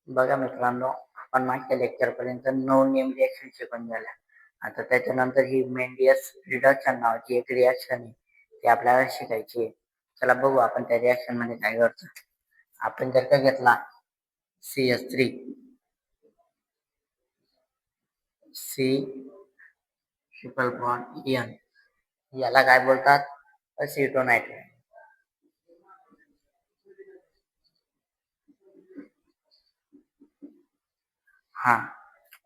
बघा मित्रांनो, आपण मागच्या लेक्चर पर्यंत नो नेम रिएक्शन शिकून झाल्या. आता त्याच्यानंतर ही मेंडियस रिडक्शन नावाची एक रिएक्शन आहे, ती आपल्याला शिकायची आहे. चला बघू आपण त्या रिएक्शन मध्ये काय करतो. आपण जर का घेतला CH3 C triple bond N, याला काय बोलतात? असिटोनायट्राइल. हा,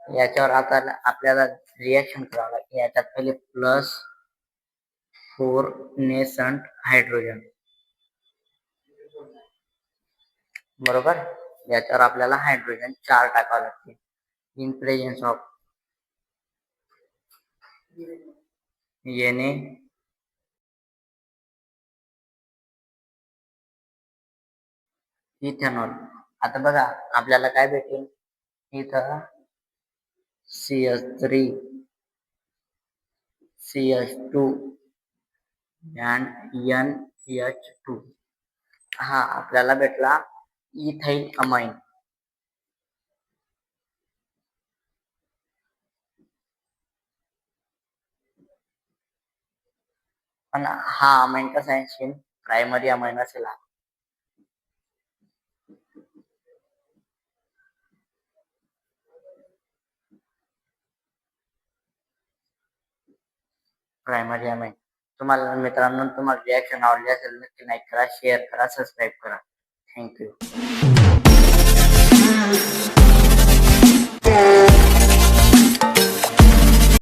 याच्यावर आता आपल्याला रिएक्शन करावं लागेल. याच्यात पहिले +4 नेसंट हायड्रोजन, बरोबर. याच्यावर आपल्याला हायड्रोजन 4 टाकावं लागते in presence of Na ethanol. आता बघा आपल्याला काय भेटेल इथं, CH3 CH2 and NH2. हा आपल्याला भेटला इथाइल अमाइन. पण हा अमाइन कसा आहे? प्रायमरी अमाइन असेल. Primary amine. तुम्हाला मित्रांनो, तुम्हाला रिएक्शन आवडली असेल नक्की लाईक करा, शेअर करा, सबस्क्राईब करा. थँक्यू.